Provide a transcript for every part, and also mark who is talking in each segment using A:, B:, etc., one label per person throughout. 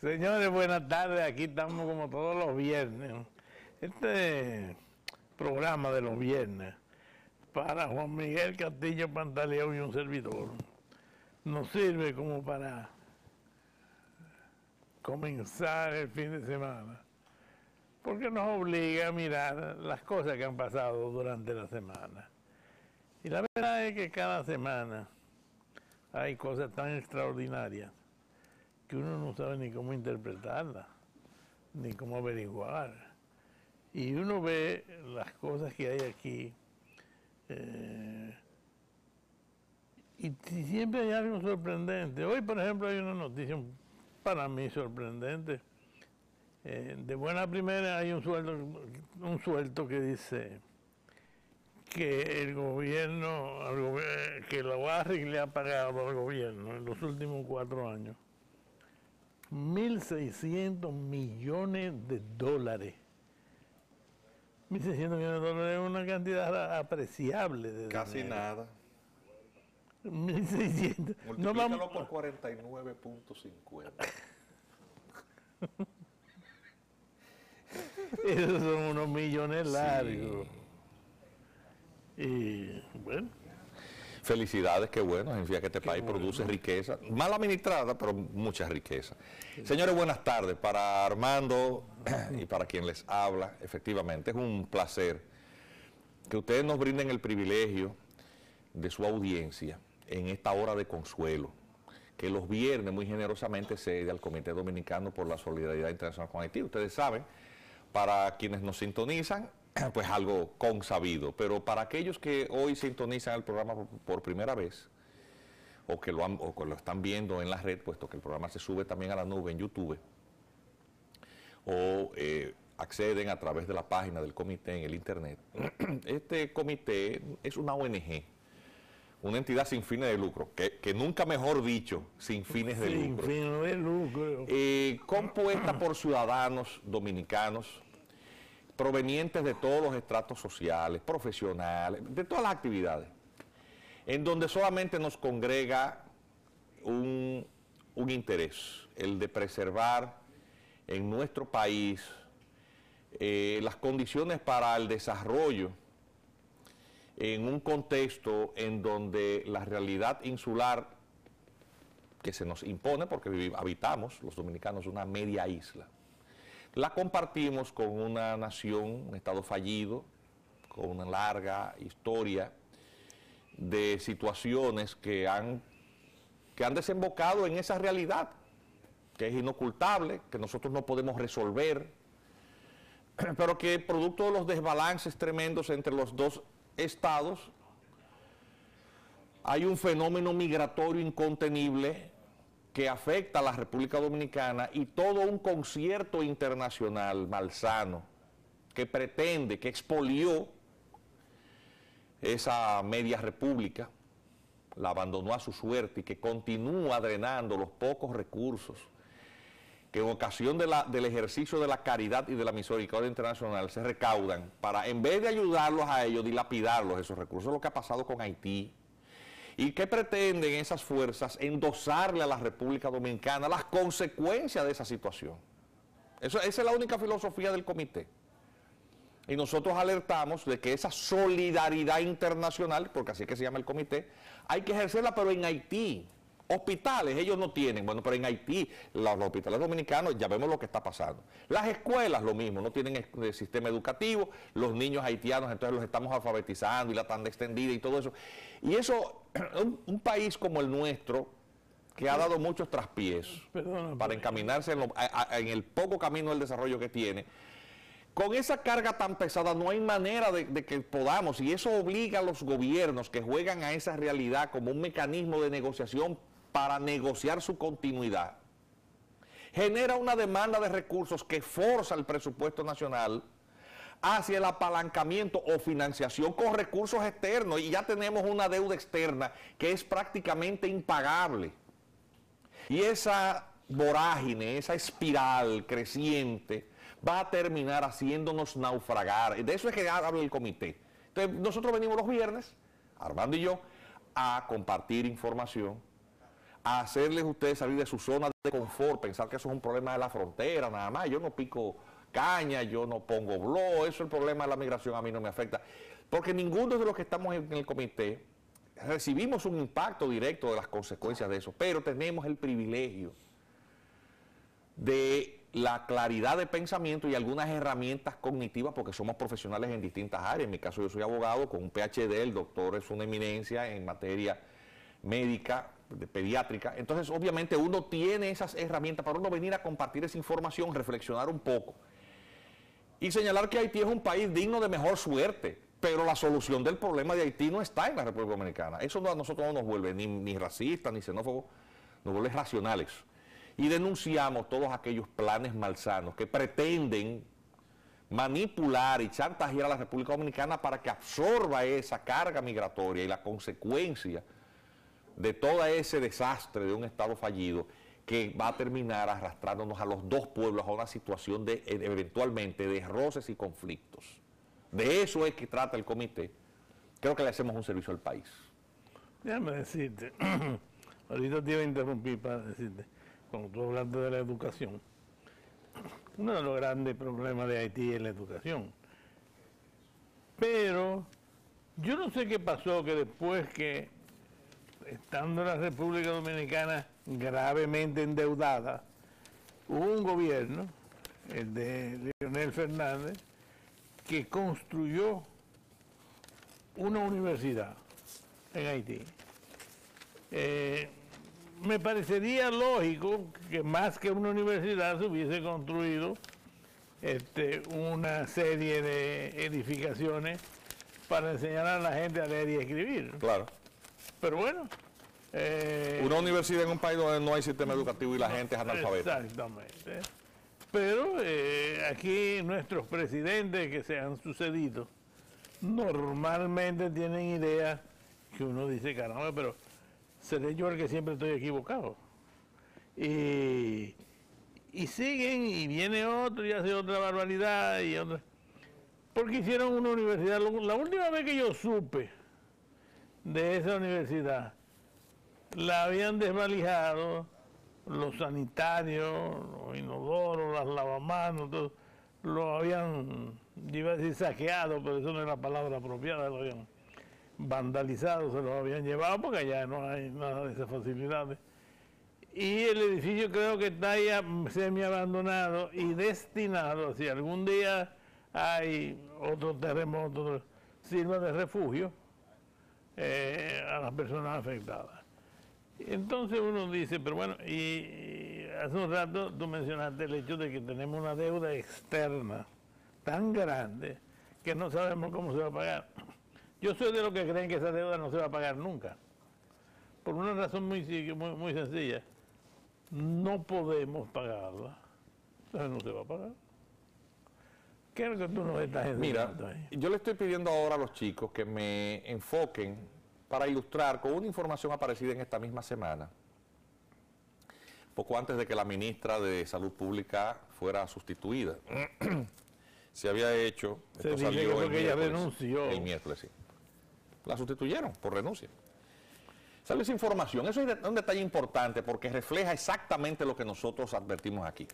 A: Señores, buenas tardes. Aquí estamos como todos los viernes. Este programa de los viernes para Juan Miguel Castillo Pantaleón y un servidor nos sirve como para comenzar el fin de semana, porque nos obliga a mirar las cosas que han pasado durante la semana. Y la verdad es que cada semana hay cosas tan extraordinarias que uno no sabe ni cómo interpretarlas, ni cómo averiguar. Y uno ve las cosas que hay aquí, y siempre hay algo sorprendente. Hoy, por ejemplo, hay una noticia para mí sorprendente. De buena primera hay un sueldo que dice que el gobierno, que la UASRIC le ha pagado al gobierno en los últimos 4 años 1.600 millones de dólares. 1.600 millones de dólares es una cantidad apreciable de
B: casi
A: dinero.
B: Nada.
A: 1.600.
B: Multiplícalo por 49.50.
A: Esos son unos millones largos. Sí. Y bueno.
B: Felicidades, qué bueno, significa que este país produce riqueza, mal administrada, pero mucha riqueza. Sí. Señores, buenas tardes. Para Armando y para quien les habla, efectivamente, es un placer que ustedes nos brinden el privilegio de su audiencia en esta hora de consuelo, que los viernes muy generosamente cede al Comité Dominicano por la Solidaridad Internacional con Haití. Ustedes saben, para quienes nos sintonizan, pues algo consabido, pero para aquellos que hoy sintonizan el programa por primera vez, o que lo están viendo en la red, puesto que el programa se sube también a la nube en YouTube, o acceden a través de la página del comité en el internet. Este comité es una ONG, una entidad sin fines de lucro, que nunca mejor dicho, sin fines de lucro.
A: Sin fines de lucro.
B: Compuesta por ciudadanos dominicanos, provenientes de todos los estratos sociales, profesionales, de todas las actividades, en donde solamente nos congrega un interés, el de preservar en nuestro país las condiciones para el desarrollo en un contexto en donde la realidad insular que se nos impone, porque habitamos los dominicanos una media isla, la compartimos con una nación, un estado fallido, con una larga historia de situaciones que han desembocado en esa realidad, que es inocultable, que nosotros no podemos resolver, pero que producto de los desbalances tremendos entre los dos estados, hay un fenómeno migratorio incontenible que afecta a la República Dominicana y todo un concierto internacional malsano que pretende, que expolió esa media república, la abandonó a su suerte y que continúa drenando los pocos recursos que en ocasión del ejercicio de la caridad y de la misericordia internacional se recaudan para, en vez de ayudarlos a ellos, dilapidarlos esos recursos. Es lo que ha pasado con Haití. ¿Y qué pretenden esas fuerzas? Endosarle a la República Dominicana las consecuencias de esa situación. Esa es la única filosofía del comité. Y nosotros alertamos de que esa solidaridad internacional, porque así es que se llama el comité, hay que ejercerla, pero en Haití. Hospitales ellos no tienen, bueno, pero en Haití los hospitales dominicanos ya vemos lo que está pasando. Las escuelas lo mismo, no tienen sistema educativo, los niños haitianos entonces los estamos alfabetizando y la tanda extendida y todo eso. Y eso, un país como el nuestro, que ha dado muchos traspiés para encaminarse en el poco camino del desarrollo que tiene, con esa carga tan pesada no hay manera de que podamos, y eso obliga a los gobiernos que juegan a esa realidad como un mecanismo de negociación para negociar su continuidad. Genera una demanda de recursos que forza el presupuesto nacional hacia el apalancamiento o financiación con recursos externos, y ya tenemos una deuda externa que es prácticamente impagable. Y esa vorágine, esa espiral creciente va a terminar haciéndonos naufragar. De eso es que habla el comité. Entonces, nosotros venimos los viernes, Armando y yo, a compartir información, a hacerles a ustedes salir de su zona de confort, pensar que eso es un problema de la frontera, nada más. Yo no pico caña, yo no pongo blog, eso es el problema de la migración, a mí no me afecta. Porque ninguno de los que estamos en el comité recibimos un impacto directo de las consecuencias de eso, pero tenemos el privilegio de la claridad de pensamiento y algunas herramientas cognitivas porque somos profesionales en distintas áreas. En mi caso yo soy abogado con un PhD, el doctor es una eminencia en materia médica, pediátrica. Entonces obviamente uno tiene esas herramientas para uno venir a compartir esa información, reflexionar un poco y señalar que Haití es un país digno de mejor suerte, pero la solución del problema de Haití no está en la República Dominicana. Eso a nosotros no nos vuelve ni racistas, ni xenófobos, nos vuelve racionales. Y denunciamos todos aquellos planes malsanos que pretenden manipular y chantajear a la República Dominicana para que absorba esa carga migratoria y la consecuencia de todo ese desastre de un Estado fallido que va a terminar arrastrándonos a los dos pueblos a una situación de eventualmente de roces y conflictos. De eso es que trata el comité. Creo que le hacemos un servicio al país.
A: Déjame decirte, ahorita te iba a interrumpir para decirte, cuando tú hablaste de la educación, uno de los grandes problemas de Haití es la educación. Pero yo no sé qué pasó, que después que, estando la República Dominicana gravemente endeudada, hubo un gobierno, el de Leonel Fernández, que construyó una universidad en Haití. Me parecería lógico que más que una universidad se hubiese construido una serie de edificaciones para enseñar a la gente a leer y escribir.
B: Claro.
A: Pero bueno.
B: Una universidad en un país donde no hay sistema educativo y la gente es analfabeta.
A: Exactamente. Pero aquí nuestros presidentes que se han sucedido normalmente tienen ideas que uno dice, caramba, pero seré yo el que siempre estoy equivocado. Y siguen y viene otro y hace otra barbaridad y otra. Porque hicieron una universidad. La última vez que yo supe de esa universidad, la habían desvalijado los sanitarios, los inodoros, las lavamanos, todo, lo habían, iba a decir saqueado, pero eso no es la palabra apropiada, lo habían vandalizado, se los habían llevado porque allá no hay nada de esas facilidades. Y el edificio creo que está ya semi abandonado y destinado, si algún día hay otro terremoto, sirva de refugio a las personas afectadas. Entonces uno dice, pero bueno, y hace un rato tú mencionaste el hecho de que tenemos una deuda externa tan grande que no sabemos cómo se va a pagar. Yo soy de los que creen que esa deuda no se va a pagar nunca, por una razón muy sencilla. No podemos pagarla, entonces no se va a pagar. ¿Qué es lo que tú nos estás enseñando ahí?
B: Mira, yo le estoy pidiendo ahora a los chicos que me enfoquen para ilustrar con una información aparecida en esta misma semana, poco antes de que la ministra de Salud Pública fuera sustituida. Se había hecho,
A: esto salió
B: el miércoles, sí. La sustituyeron por renuncia. ¿Sabe esa información? Eso es un detalle importante porque refleja exactamente lo que nosotros advertimos aquí.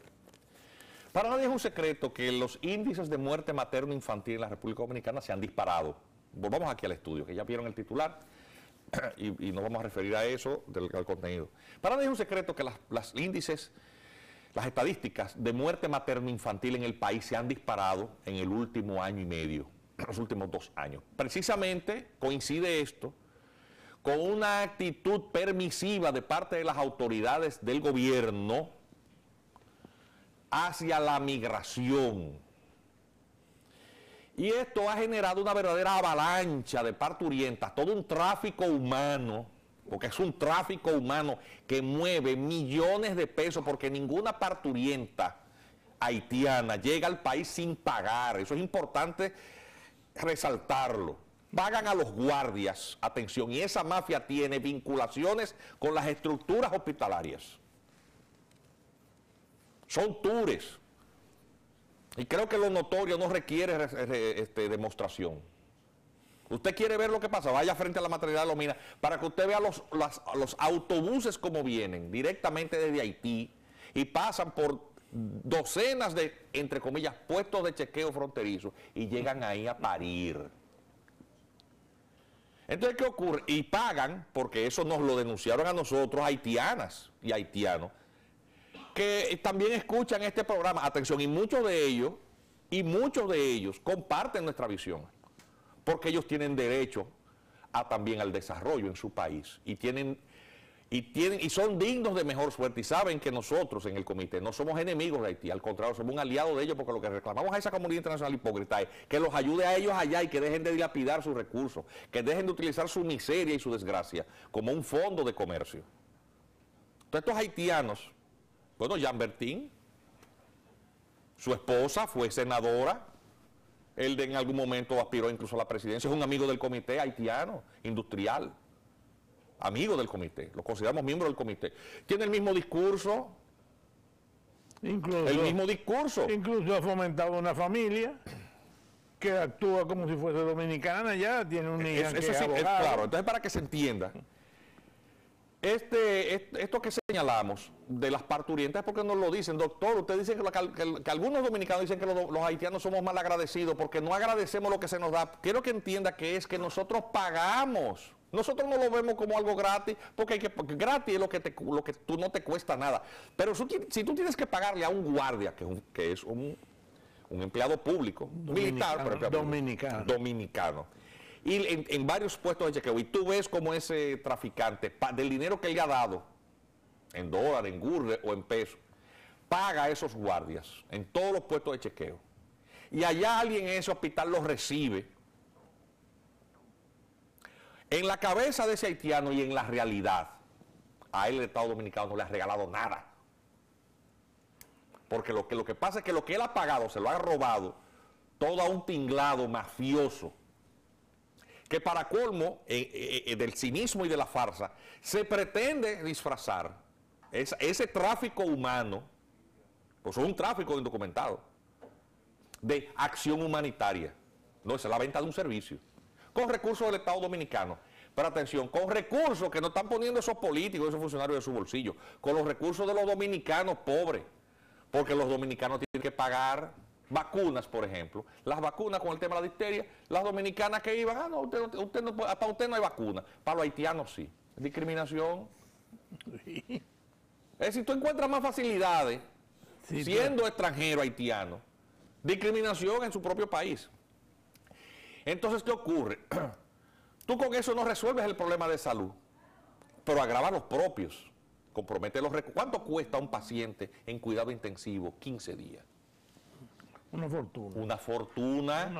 B: Para nadie es un secreto que los índices de muerte materno-infantil en la República Dominicana se han disparado. Volvamos aquí al estudio, que ya vieron el titular y nos vamos a referir a eso al contenido. Para nadie es un secreto que las índices, las estadísticas de muerte materno-infantil en el país se han disparado en el último año y medio, los últimos 2 años. Precisamente coincide esto con una actitud permisiva de parte de las autoridades del gobierno hacia la migración. Y esto ha generado una verdadera avalancha de parturientas, todo un tráfico humano, porque es un tráfico humano que mueve millones de pesos, porque ninguna parturienta haitiana llega al país sin pagar. Eso es importante resaltarlo. Pagan a los guardias, atención, y esa mafia tiene vinculaciones con las estructuras hospitalarias. Son tours. Y creo que lo notorio no requiere demostración. Usted quiere ver lo que pasa, vaya frente a la maternidad de Lomina para que usted vea los autobuses como vienen directamente desde Haití y pasan por docenas de, entre comillas, puestos de chequeo fronterizo y llegan ahí a parir. Entonces, ¿qué ocurre? Y pagan, porque eso nos lo denunciaron a nosotros, haitianas y haitianos, que también escuchan este programa, atención, y muchos de ellos comparten nuestra visión, porque ellos tienen derecho también al desarrollo en su país, y son dignos de mejor suerte, y saben que nosotros en el comité no somos enemigos de Haití, al contrario, somos un aliado de ellos, porque lo que reclamamos a esa comunidad internacional hipócrita es que los ayude a ellos allá y que dejen de dilapidar sus recursos, que dejen de utilizar su miseria y su desgracia como un fondo de comercio. Entonces estos haitianos, bueno, Jean Bertin, su esposa fue senadora, él en algún momento aspiró incluso a la presidencia, es un amigo del comité haitiano, industrial, amigo del comité, lo consideramos miembro del comité. Tiene el mismo discurso,
A: incluso ha fomentado una familia que actúa como si fuese dominicana, ya tiene un niño que es abogado.
B: Claro, entonces para que se entienda, esto que señalamos de las parturientas es porque nos lo dicen, doctor, usted dice que algunos dominicanos dicen que los haitianos somos mal agradecidos porque no agradecemos lo que se nos da. Quiero que entienda que es que nosotros pagamos. Nosotros no lo vemos como algo gratis, porque gratis es lo que tú no te cuesta nada. Pero si tú tienes que pagarle a un guardia, que es un empleado público, militar, pero dominicano, y en varios puestos de chequeo, y tú ves como ese traficante, del dinero que él le ha dado, en dólares, en gurre o en pesos, paga a esos guardias en todos los puestos de chequeo. Y allá alguien en ese hospital los recibe. En la cabeza de ese haitiano y en la realidad, a él el Estado Dominicano no le ha regalado nada. Porque lo que pasa es que lo que él ha pagado se lo ha robado todo a un tinglado mafioso, que para colmo del cinismo y de la farsa, se pretende disfrazar ese tráfico humano, pues es un tráfico indocumentado, de acción humanitaria. No, esa es la venta de un servicio, con recursos del Estado Dominicano. Pero atención, con recursos que no están poniendo esos políticos, esos funcionarios de su bolsillo, con los recursos de los dominicanos pobres, porque los dominicanos tienen que pagar vacunas, por ejemplo. Las vacunas con el tema de la difteria, las dominicanas que iban, no, para usted no hay vacuna, para los haitianos sí. Discriminación. Es decir, tú encuentras más facilidades siendo extranjero haitiano, discriminación en su propio país. Entonces, ¿qué ocurre? Tú con eso no resuelves el problema de salud, pero agravas los propios, compromete los recursos. ¿Cuánto cuesta un paciente en cuidado intensivo 15 días?
A: Una fortuna.
B: Una fortuna.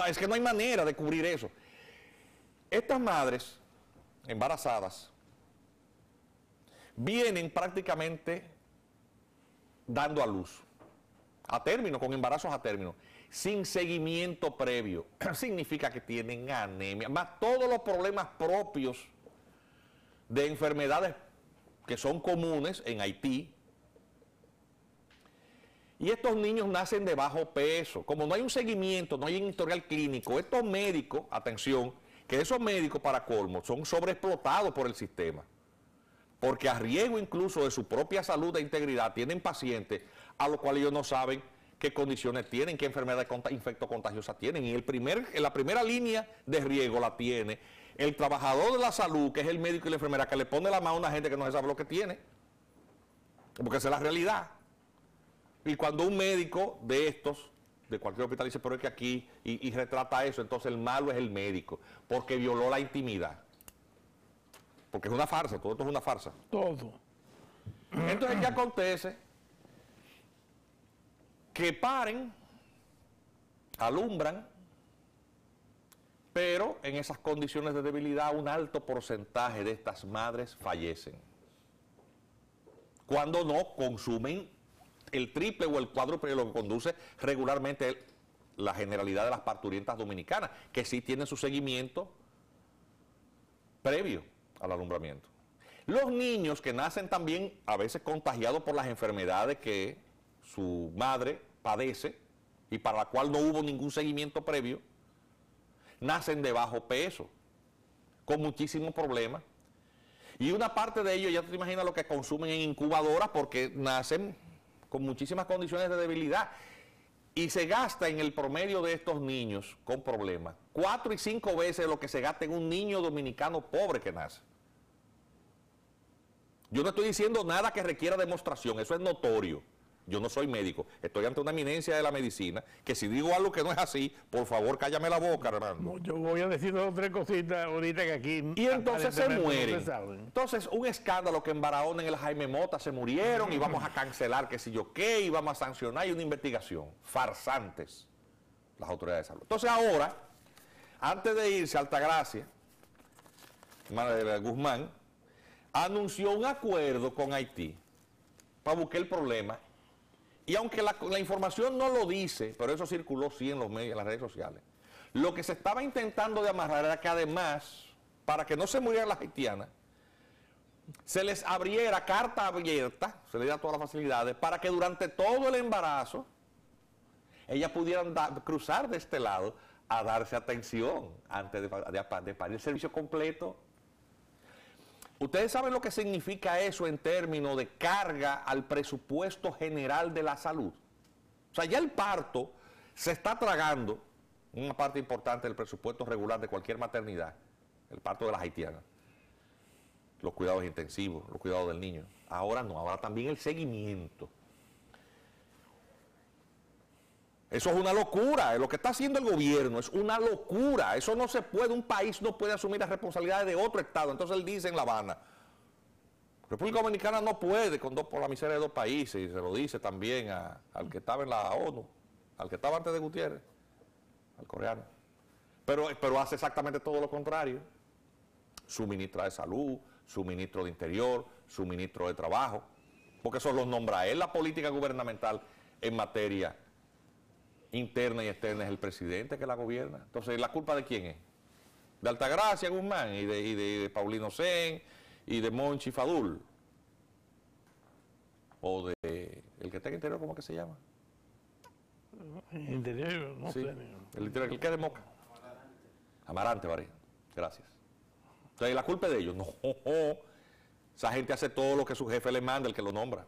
B: Es que no hay manera de cubrir eso. Estas madres embarazadas vienen prácticamente dando a luz, a término, con embarazos a término, sin seguimiento previo. Significa que tienen anemia, más todos los problemas propios de enfermedades que son comunes en Haití. Y estos niños nacen de bajo peso. Como no hay un seguimiento, no hay un historial clínico, estos médicos, atención, que esos médicos para colmo son sobreexplotados por el sistema. Porque a riesgo incluso de su propia salud e integridad tienen pacientes a los cuales ellos no saben qué condiciones tienen, qué enfermedades infectocontagiosas tienen. Y en la primera línea de riesgo la tiene el trabajador de la salud, que es el médico y la enfermera, que le pone la mano a una gente que no se sabe lo que tiene. Porque esa es la realidad. Y cuando un médico de estos, de cualquier hospital, dice, pero es que aquí, y retrata eso, entonces el malo es el médico, porque violó la intimidad. Porque es una farsa, todo esto es una farsa.
A: Todo.
B: Entonces, ¿qué acontece? Que paren, alumbran, pero en esas condiciones de debilidad un alto porcentaje de estas madres fallecen. Cuando no consumen el triple o el cuádruple de lo que conduce regularmente la generalidad de las parturientas dominicanas, que sí tienen su seguimiento previo al alumbramiento. Los niños que nacen también a veces contagiados por las enfermedades que su madre padece y para la cual no hubo ningún seguimiento previo, nacen de bajo peso, con muchísimos problemas. Y una parte de ellos, ya te imaginas lo que consumen en incubadoras porque nacen con muchísimas condiciones de debilidad. Y se gasta en el promedio de estos niños con problemas 4 y 5 veces lo que se gasta en un niño dominicano pobre que nace. Yo no estoy diciendo nada que requiera demostración, eso es notorio. Yo no soy médico, estoy ante una eminencia de la medicina, que si digo algo que no es así, por favor cállame la boca, hermano.
A: No, yo voy a decir 2 o 3 cositas ahorita que aquí...
B: Y entonces se mueren. Entonces un escándalo que en Barahona, en el Jaime Mota, se murieron y vamos a cancelar qué sé yo qué, y vamos a sancionar, y una investigación. Farsantes las autoridades de salud. Entonces ahora, antes de irse a Altagracia, Manuel Guzmán, anunció un acuerdo con Haití para buscar el problema. Y aunque la información no lo dice, pero eso circuló sí en los medios, en las redes sociales, lo que se estaba intentando de amarrar era que además, para que no se murieran las haitianas, se les abriera carta abierta, se les diera todas las facilidades, para que durante todo el embarazo ellas pudieran cruzar de este lado a darse atención antes de parir el servicio completo. ¿Ustedes saben lo que significa eso en términos de carga al presupuesto general de la salud? O sea, ya el parto se está tragando una parte importante del presupuesto regular de cualquier maternidad, el parto de las haitianas, los cuidados intensivos, los cuidados del niño. Ahora no, ahora también el seguimiento. Eso es una locura, lo que está haciendo el gobierno es una locura, eso no se puede, un país no puede asumir las responsabilidades de otro Estado. Entonces él dice en La Habana, República Dominicana no puede por la miseria de 2 países, y se lo dice también al que estaba en la ONU, al que estaba antes de Gutiérrez, al coreano, pero hace exactamente todo lo contrario. Su ministra de Salud, su ministro de Interior, su ministro de Trabajo, porque eso los nombra él. La política gubernamental en materia interna y externa es el presidente que la gobierna. Entonces, ¿la culpa de quién es? De Altagracia Guzmán y de Paulino Sen y de Monchi Fadul. O de el que está en Interior, ¿cómo que se llama?
A: Interior, no
B: sí,
A: sé.
B: El Interior, el que es de Moca. Amarante, Varela. Gracias. Entonces, ¿la culpa es de ellos? No. Esa gente hace todo lo que su jefe le manda, el que lo nombra.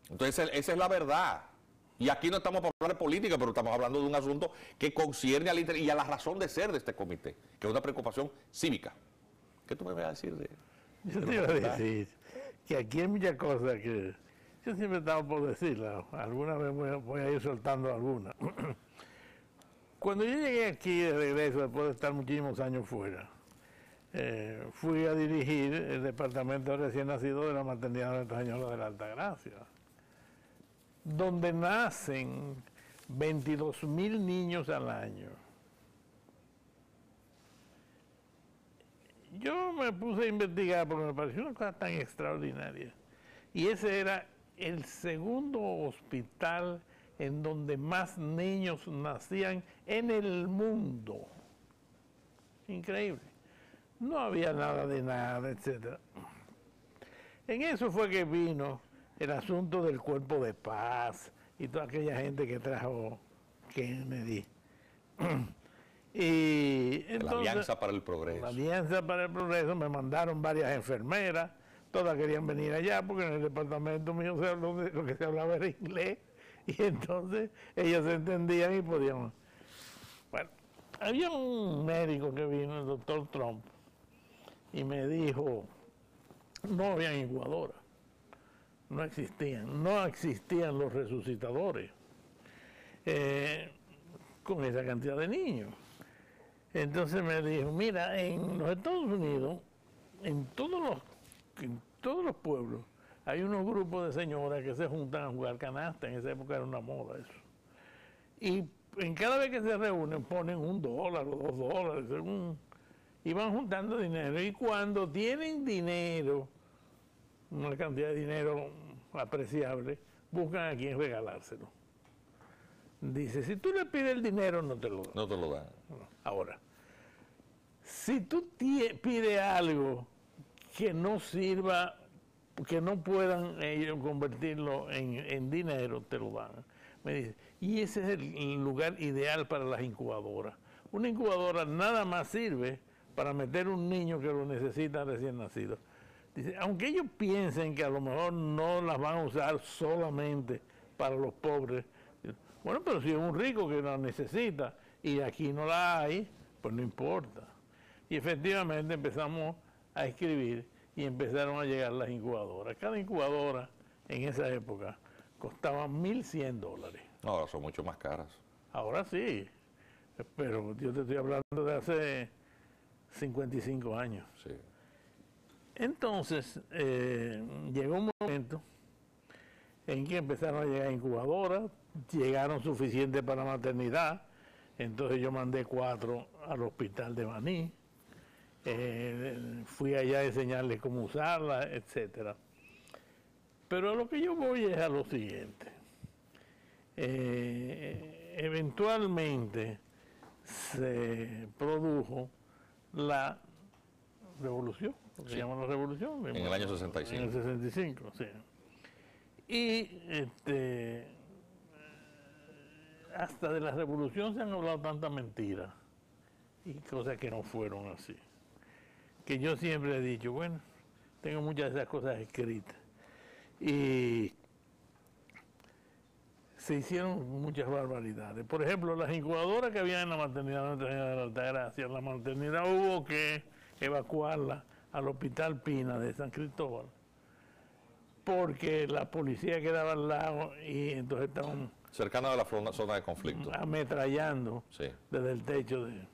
B: Entonces, esa es la verdad. Y aquí no estamos para hablar de política, pero estamos hablando de un asunto que concierne al interés y a la razón de ser de este comité, que es una preocupación cívica. ¿Qué tú me vas a decir de
A: Yo te iba a decir que aquí hay muchas cosas que yo siempre estaba por decirlas, alguna vez voy a ir soltando algunas. Cuando yo llegué aquí de regreso, después de estar muchísimos años fuera, fui a dirigir el departamento de recién nacido de la maternidad Nuestra Señora de la Altagracia, donde nacen 22,000 niños al año. Yo me puse a investigar porque me pareció una cosa tan extraordinaria. Y ese era el segundo hospital en donde más niños nacían en el mundo. Increíble. No había nada de nada, etc. En eso fue que vino el asunto del cuerpo de paz y toda aquella gente que trajo Kennedy. Y entonces,
B: la Alianza para el Progreso.
A: La Alianza para el Progreso, me mandaron varias enfermeras, todas querían venir allá porque en el departamento mío lo que se hablaba era inglés, y entonces ellos se entendían y podían. Bueno, había un médico que vino, el doctor Trump, y me dijo, no había incubadoras. No existían los resucitadores con esa cantidad de niños. Entonces me dijo, mira, en los Estados Unidos, en todos los pueblos, hay unos grupos de señoras que se juntan a jugar canasta. En esa época era una moda eso. Y en cada vez que se reúnen ponen $1 o $2, según, y van juntando dinero. Y cuando tienen dinero, una cantidad de dinero apreciable, buscan a quien regalárselo. Dice, si tú le pides el dinero, no te lo dan.
B: No te lo dan.
A: Ahora, si tú pides algo que no sirva que no puedan ellos convertirlo en dinero, te lo dan. Me dice, y ese es el lugar ideal para las incubadoras. Una incubadora nada más sirve para meter un niño que lo necesita recién nacido. Dice, aunque ellos piensen que a lo mejor no las van a usar solamente para los pobres, bueno, pero si es un rico que la necesita y aquí no la hay, pues no importa. Y efectivamente empezamos a escribir y empezaron a llegar las incubadoras. Cada incubadora en esa época costaba $1,100.
B: No, ahora son mucho más caras.
A: Ahora sí, pero yo te estoy hablando de hace 55 años.
B: Sí.
A: Entonces, llegó un momento en que empezaron a llegar incubadoras, llegaron suficientes para la maternidad, entonces yo mandé 4 al hospital de Baní, fui allá a enseñarles cómo usarla, etcétera. Pero a lo que yo voy es a lo siguiente. Eventualmente se produjo la revolución, se llama la revolución.
B: En el año 65.
A: En el 65, sí. Y hasta de la revolución se han hablado tantas mentiras y cosas que no fueron así. Que yo siempre he dicho, bueno, tengo muchas de esas cosas escritas. Y se hicieron muchas barbaridades. Por ejemplo, las incubadoras que había en la maternidad de Nuestra Señora de la Altagracia, la maternidad hubo que evacuarla al Hospital Pina de San Cristóbal, porque la policía quedaba al lado y entonces estaban
B: cercana a la zona de conflicto,
A: ametrallando
B: sí,
A: desde el techo de...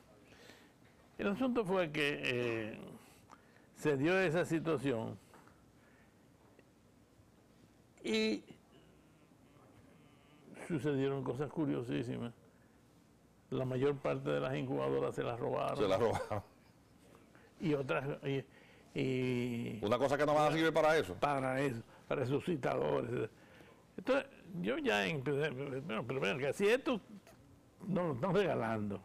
A: El asunto fue que se dio esa situación y sucedieron cosas curiosísimas. La mayor parte de las incubadoras se las robaron.
B: Se la robaron.
A: Y otras... Y
B: Una cosa que no va a servir para eso.
A: Para eso, para resucitadores. Entonces, yo ya empecé, bueno, pero vean que si esto nos lo están regalando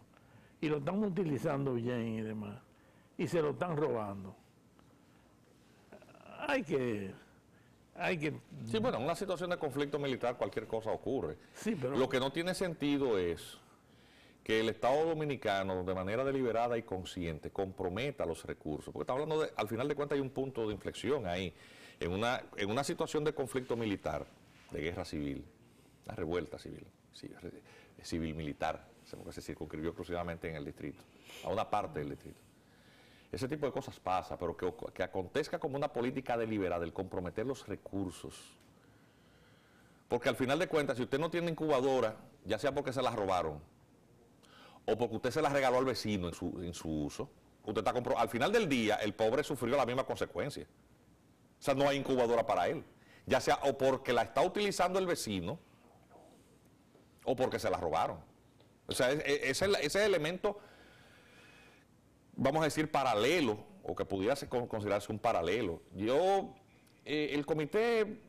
A: y lo están utilizando bien y demás, y se lo están robando, hay que...
B: Sí, bueno, en una situación de conflicto militar cualquier cosa ocurre.
A: Sí, pero...
B: Lo que no tiene sentido es que el Estado Dominicano, de manera deliberada y consciente, comprometa los recursos. Porque está hablando de, al final de cuentas hay un punto de inflexión ahí. En una situación de conflicto militar, de guerra civil, una revuelta civil, civil-militar, porque se circunscribió exclusivamente en el distrito, a una parte del distrito. Ese tipo de cosas pasa, pero que acontezca como una política deliberada, el comprometer los recursos. Porque al final de cuentas, si usted no tiene incubadora, ya sea porque se la robaron, o porque usted se la regaló al vecino en su uso, usted está al final del día, el pobre sufrió la misma consecuencia. O sea, no hay incubadora para él. Ya sea o porque la está utilizando el vecino, o porque se la robaron. O sea, ese elemento, vamos a decir, paralelo, o que pudiera considerarse un paralelo. El comité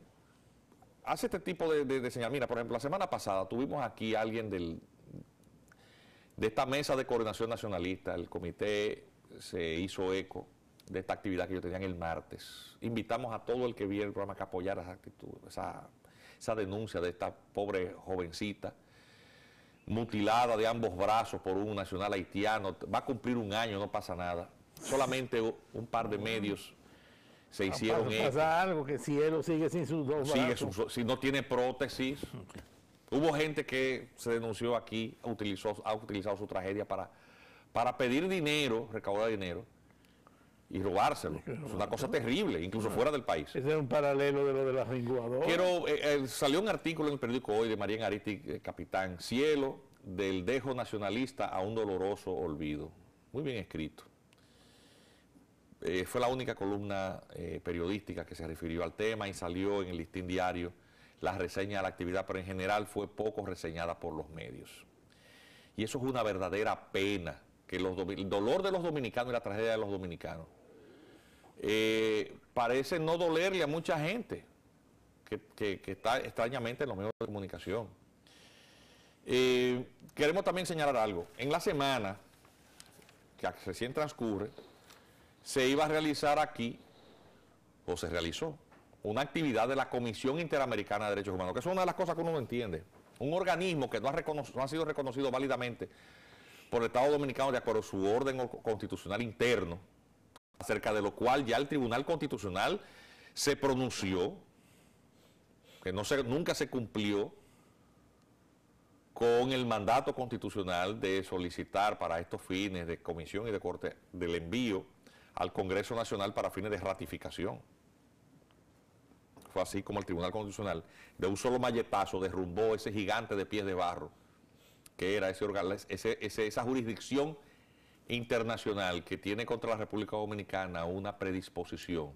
B: hace este tipo de señal. Mira, por ejemplo, la semana pasada tuvimos aquí a alguien de esta mesa de coordinación nacionalista. El comité se hizo eco de esta actividad que ellos tenían el martes. Invitamos a todo el que viera el programa que apoyara esa actitud, esa denuncia de esta pobre jovencita, mutilada de ambos brazos por un nacional haitiano. Va a cumplir un año, no pasa nada. Solamente un par de medios se hicieron eco.
A: Pasa algo, que si él sigue sin sus dos brazos.
B: Si no tiene prótesis. Hubo gente que se denunció aquí, ha utilizado su tragedia para pedir dinero, recaudar dinero y robárselo. Es una cosa terrible, incluso fuera del país.
A: Ese es un paralelo de lo de las incubadoras.
B: Salió un artículo en el periódico Hoy de María Ariti, capitán, Cielo del dejo nacionalista a un doloroso olvido. Muy bien escrito. Fue la única columna periodística que se refirió al tema y salió en el Listín Diario la reseña de la actividad, pero en general fue poco reseñada por los medios. Y eso es una verdadera pena, que el dolor de los dominicanos y la tragedia de los dominicanos parece no dolerle a mucha gente que está extrañamente en los medios de comunicación. Queremos también señalar algo. En la semana que recién transcurre, se iba a realizar aquí, o se realizó, una actividad de la Comisión Interamericana de Derechos Humanos, que es una de las cosas que uno no entiende. Un organismo que no ha sido reconocido válidamente por el Estado Dominicano de acuerdo a su orden constitucional interno, acerca de lo cual ya el Tribunal Constitucional se pronunció, que nunca se cumplió con el mandato constitucional de solicitar para estos fines de comisión y de corte del envío al Congreso Nacional para fines de ratificación. Fue así como el Tribunal Constitucional de un solo malletazo derrumbó ese gigante de pies de barro que era esa jurisdicción internacional que tiene contra la República Dominicana una predisposición,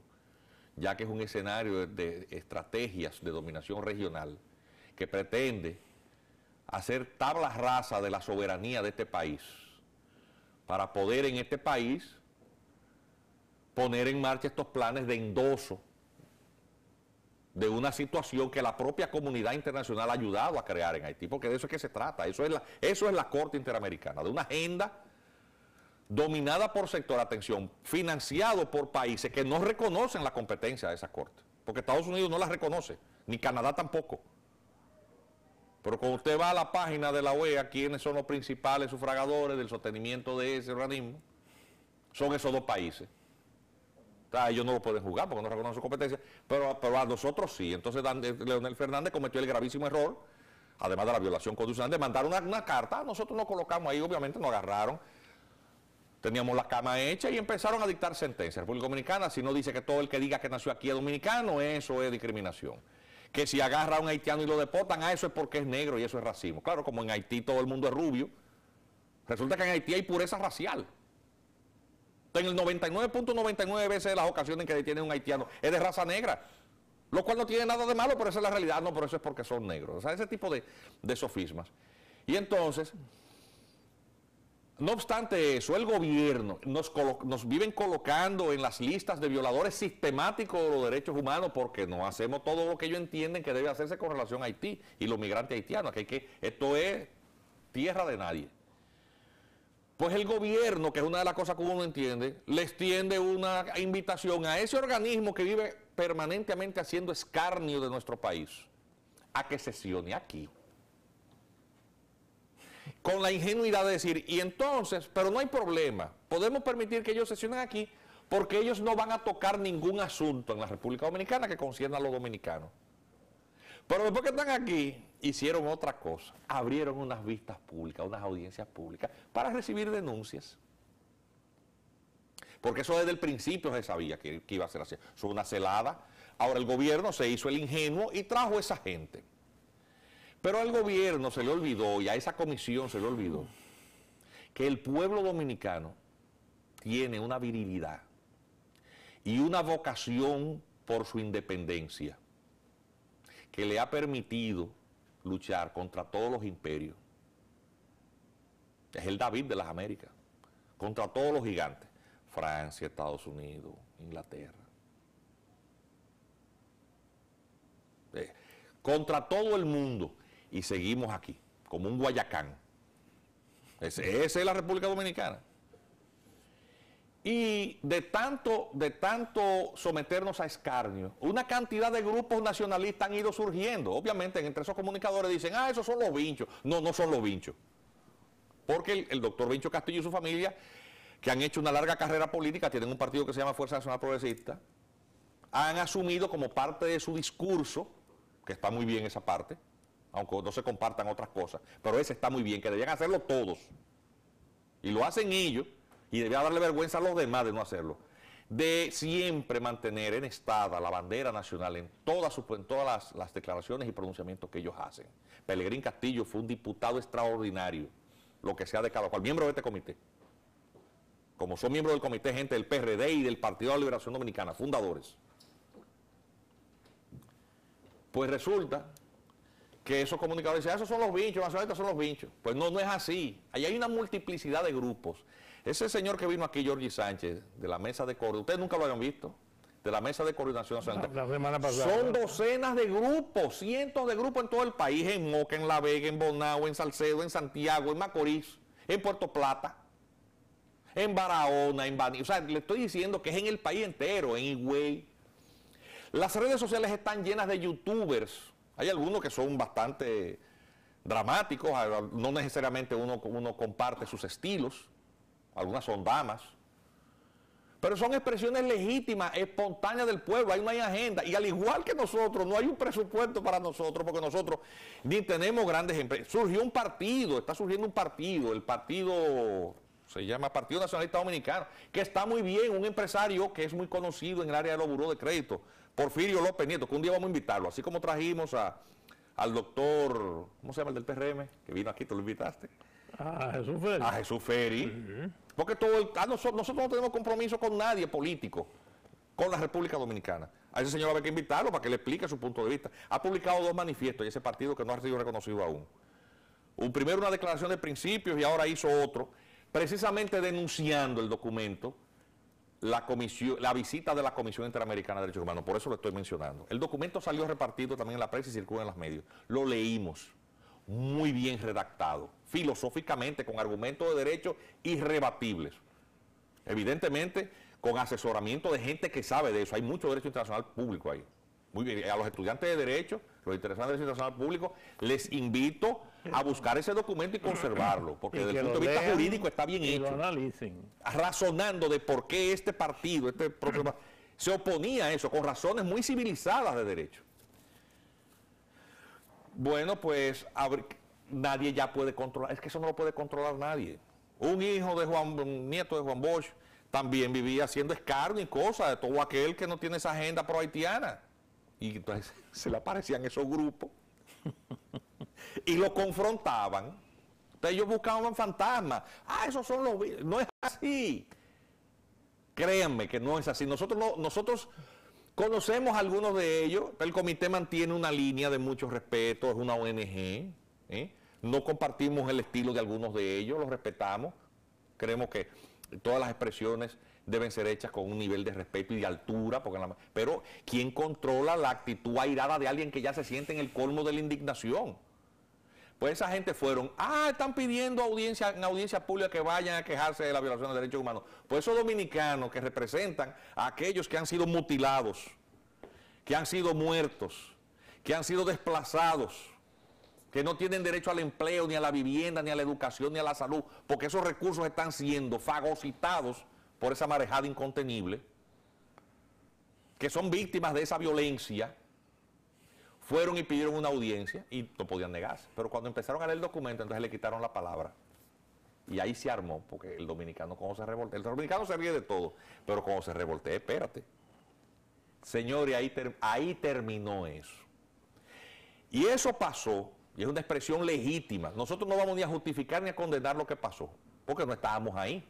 B: ya que es un escenario de estrategias de dominación regional que pretende hacer tabla rasa de la soberanía de este país para poder en este país poner en marcha estos planes de endoso de una situación que la propia comunidad internacional ha ayudado a crear en Haití, porque de eso es que se trata, eso es la Corte Interamericana, de una agenda dominada por sector, atención, financiado por países que no reconocen la competencia de esa Corte, porque Estados Unidos no la reconoce, ni Canadá tampoco. Pero cuando usted va a la página de la OEA, ¿quiénes son los principales sufragadores del sostenimiento de ese organismo? Son esos dos países. O sea, ellos no lo pueden jugar porque no reconocen su competencia, pero a nosotros sí. Entonces Leonel Fernández cometió el gravísimo error, además de la violación constitucional, de mandar una carta. Nosotros nos colocamos ahí, obviamente nos agarraron, teníamos la cama hecha y empezaron a dictar sentencias. República Dominicana, si no dice que todo el que diga que nació aquí es dominicano, eso es discriminación. Que si agarra a un haitiano y lo deportan, eso es porque es negro y eso es racismo. Claro, como en Haití todo el mundo es rubio, resulta que en Haití hay pureza racial. En el 99.99 veces de las ocasiones en que detienen a un haitiano es de raza negra, lo cual no tiene nada de malo, pero esa es la realidad. No, pero eso es porque son negros. O sea, ese tipo de sofismas. Y entonces, no obstante eso, el gobierno nos viven colocando en las listas de violadores sistemáticos de los derechos humanos porque no hacemos todo lo que ellos entienden que debe hacerse con relación a Haití y los migrantes haitianos, esto es tierra de nadie. Pues el gobierno, que es una de las cosas que uno no entiende, les tiende una invitación a ese organismo que vive permanentemente haciendo escarnio de nuestro país, a que sesione aquí. Con la ingenuidad de decir, y entonces, pero no hay problema, podemos permitir que ellos sesionen aquí porque ellos no van a tocar ningún asunto en la República Dominicana que concierna a los dominicanos. Pero después que están aquí, hicieron otra cosa, abrieron unas vistas públicas, unas audiencias públicas para recibir denuncias. Porque eso desde el principio se sabía que iba a ser así. Eso fue una celada. Ahora el gobierno se hizo el ingenuo y trajo a esa gente. Pero al gobierno se le olvidó, y a esa comisión se le olvidó, que el pueblo dominicano tiene una virilidad y una vocación por su independencia que le ha permitido luchar contra todos los imperios. Es el David de las Américas, contra todos los gigantes, Francia, Estados Unidos, Inglaterra. Contra todo el mundo, y seguimos aquí, como un Guayacán. Esa es la República Dominicana. Y de tanto someternos a escarnio, una cantidad de grupos nacionalistas han ido surgiendo. Obviamente, entre esos comunicadores dicen, esos son los vinchos. No, no son los vinchos. Porque el doctor Vincho Castillo y su familia, que han hecho una larga carrera política, tienen un partido que se llama Fuerza Nacional Progresista, han asumido como parte de su discurso, que está muy bien esa parte, aunque no se compartan otras cosas, pero ese está muy bien, que debían hacerlo todos. Y lo hacen ellos, y debía darle vergüenza a los demás de no hacerlo, de siempre mantener enhestada la bandera nacional en todas las declaraciones y pronunciamientos que ellos hacen. Pelegrín Castillo fue un diputado extraordinario, lo que sea de cada cual, miembro de este comité. Como son miembros del comité, gente del PRD y del Partido de la Liberación Dominicana, fundadores. Pues resulta que esos comunicadores dicen, esos son los vinchos, nacionalistas son los vinchos. Pues no, no es así. Ahí hay una multiplicidad de grupos. Ese señor que vino aquí, Jorge Sánchez, de la mesa de coordinación, ustedes nunca lo habían visto, de la mesa de coordinación nacional.
A: La semana pasada.
B: Son docenas de grupos, cientos de grupos en todo el país, en Moca, en La Vega, en Bonao, en Salcedo, en Santiago, en Macorís, en Puerto Plata, en Barahona, en Baní. O sea, le estoy diciendo que es en el país entero, en Higüey. Las redes sociales están llenas de youtubers. Hay algunos que son bastante dramáticos, no necesariamente uno comparte sus estilos, algunas son damas, pero son expresiones legítimas, espontáneas del pueblo, ahí no hay agenda, y al igual que nosotros, no hay un presupuesto para nosotros, porque nosotros ni tenemos grandes empresas. Surgió un partido, está surgiendo un partido, el partido se llama Partido Nacionalista Dominicano, que está muy bien, un empresario que es muy conocido en el área de los burós de crédito, Porfirio López Nieto, que un día vamos a invitarlo, así como trajimos al doctor, ¿cómo se llama el del PRM? Que vino aquí, ¿tú lo invitaste?
A: A Jesús Feri.
B: A Jesús Feri. Porque nosotros no tenemos compromiso con nadie político, con la República Dominicana. A ese señor hay que invitarlo para que le explique su punto de vista. Ha publicado 2 manifiestos y ese partido que no ha sido reconocido aún. Primero una declaración de principios y ahora hizo otro, precisamente denunciando el documento, la visita de la Comisión Interamericana de Derechos Humanos. Por eso lo estoy mencionando. El documento salió repartido también en la prensa y circula en los medios. Lo leímos. Muy bien redactado, filosóficamente, con argumentos de derecho irrebatibles. Evidentemente, con asesoramiento de gente que sabe de eso. Hay mucho derecho internacional público ahí. Muy bien. A los estudiantes de derecho, los interesados en derecho internacional público, les invito a buscar ese documento y conservarlo, porque desde el punto de vista jurídico está bien hecho.
A: Lo analicen.
B: Razonando de por qué este partido, se oponía a eso, con razones muy civilizadas de derecho. Bueno, pues nadie ya puede controlar, es que eso no lo puede controlar nadie. Un nieto de Juan Bosch también vivía haciendo escarnio y cosas de todo aquel que no tiene esa agenda pro-haitiana. Y entonces se le aparecían esos grupos y lo confrontaban. Entonces ellos buscaban fantasmas. Esos son los... No es así. Créanme que no es así. Nosotros conocemos a algunos de ellos. El comité mantiene una línea de mucho respeto, es una ONG. No compartimos el estilo de algunos de ellos, los respetamos. Creemos que todas las expresiones deben ser hechas con un nivel de respeto y de altura, pero ¿quién controla la actitud airada de alguien que ya se siente en el colmo de la indignación? Pues esa gente fueron, están pidiendo en audiencia pública que vayan a quejarse de la violación de derechos humanos. Pues esos dominicanos que representan a aquellos que han sido mutilados, que han sido muertos, que han sido desplazados, que no tienen derecho al empleo, ni a la vivienda, ni a la educación, ni a la salud, porque esos recursos están siendo fagocitados por esa marejada incontenible, que son víctimas de esa violencia, fueron y pidieron una audiencia y no podían negarse. Pero cuando empezaron a leer el documento, entonces le quitaron la palabra. Y ahí se armó, porque el dominicano cuando se revoltea, el dominicano se ríe de todo, pero cuando se revoltea, espérate. Señores, ahí terminó eso. Y eso pasó, y es una expresión legítima. Nosotros no vamos ni a justificar ni a condenar lo que pasó, porque no estábamos ahí.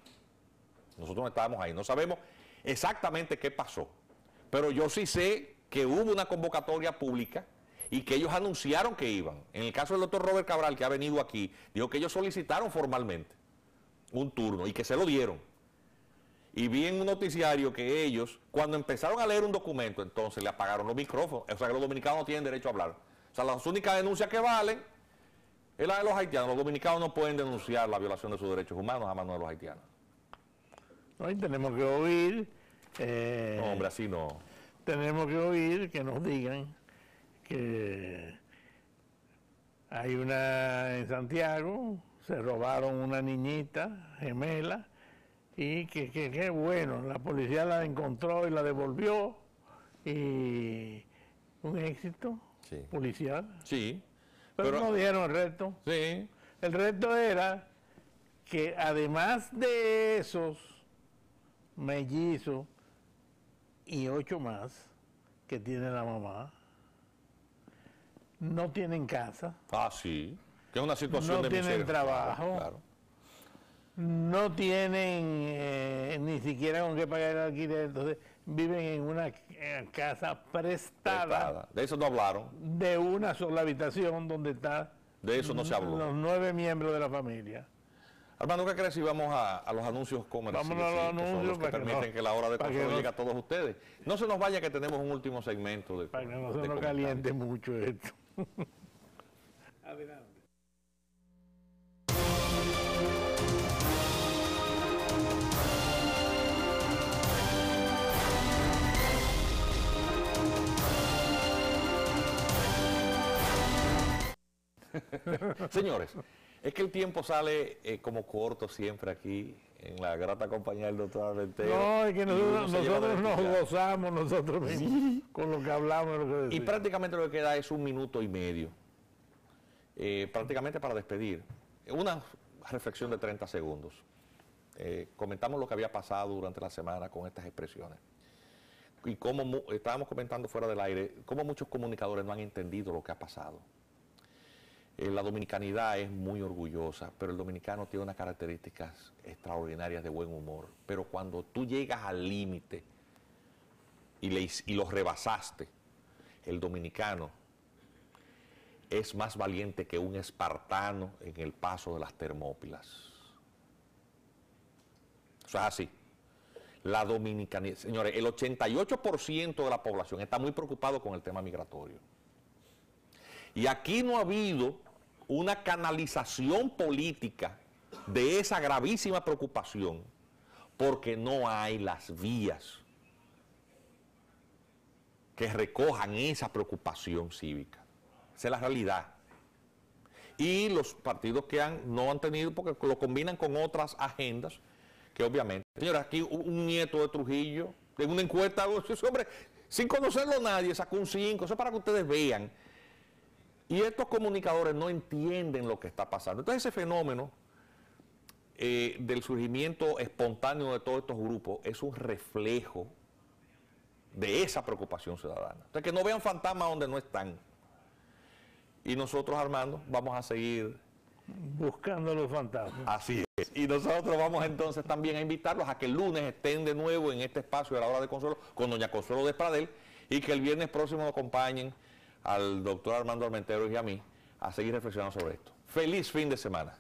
B: Nosotros no estábamos ahí, no sabemos exactamente qué pasó. Pero yo sí sé que hubo una convocatoria pública y que ellos anunciaron que iban. En el caso del doctor Robert Cabral, que ha venido aquí, dijo que ellos solicitaron formalmente un turno y que se lo dieron. Y vi en un noticiario que ellos, cuando empezaron a leer un documento, entonces le apagaron los micrófonos. O sea que los dominicanos no tienen derecho a hablar. O sea, las únicas denuncias que valen es la de los haitianos. Los dominicanos no pueden denunciar la violación de sus derechos humanos a mano de los haitianos.
A: Hoy tenemos que oír...
B: no, hombre, así no.
A: Tenemos que oír que nos digan que hay en Santiago, se robaron una niñita gemela y que bueno, la policía la encontró y la devolvió y un éxito policial.
B: Sí.
A: Pero no dieron el resto.
B: Sí.
A: El resto era que además de esos mellizos y 8 más que tiene la mamá, no tienen casa.
B: Sí. Que es una situación de miseria.
A: No tienen trabajo.
B: Claro.
A: No tienen ni siquiera con qué pagar el alquiler. Entonces viven en una casa prestada.
B: De eso no hablaron.
A: De una sola habitación donde está...
B: De eso no se habló.
A: Los 9 miembros de la familia.
B: Armando, ¿qué crees si vamos a los anuncios comerciales?
A: Vámonos a los anuncios
B: que permiten que la hora de control llegue a todos ustedes. No se nos vaya que tenemos un último segmento.
A: Para que no se nos caliente mucho esto. Adelante.
B: Señores, es que el tiempo sale como corto siempre aquí, en la grata compañía del doctor Armentero.
A: No, es que nosotros nos gozamos nosotros mismos con lo que hablamos. Lo que decimos.
B: Y prácticamente lo que queda es 1 minuto y medio, prácticamente para despedir. Una reflexión de 30 segundos. Comentamos lo que había pasado durante la semana con estas expresiones. Y cómo estábamos comentando fuera del aire, cómo muchos comunicadores no han entendido lo que ha pasado. La dominicanidad es muy orgullosa, pero el dominicano tiene unas características extraordinarias de buen humor. Pero cuando tú llegas al límite y los rebasaste, el dominicano es más valiente que un espartano en el paso de las Termópilas. Eso es así. La dominicanidad, señores, el 88% de la población está muy preocupado con el tema migratorio. Y aquí no ha habido una canalización política de esa gravísima preocupación porque no hay las vías que recojan esa preocupación cívica. Esa es la realidad. Y los partidos que no han tenido, porque lo combinan con otras agendas, que obviamente, señores, aquí un nieto de Trujillo, en una encuesta, ese hombre, sin conocerlo nadie, sacó un 5, eso es para que ustedes vean. Y estos comunicadores no entienden lo que está pasando. Entonces ese fenómeno del surgimiento espontáneo de todos estos grupos es un reflejo de esa preocupación ciudadana. Entonces que no vean fantasmas donde no están. Y nosotros, Armando, vamos a seguir
A: buscando los fantasmas.
B: Así es. Y nosotros vamos entonces también a invitarlos a que el lunes estén de nuevo en este espacio de la hora de Consuelo con doña Consuelo Despradel y que el viernes próximo nos acompañen al doctor Armando Armentero y a mí a seguir reflexionando sobre esto. Feliz fin de semana.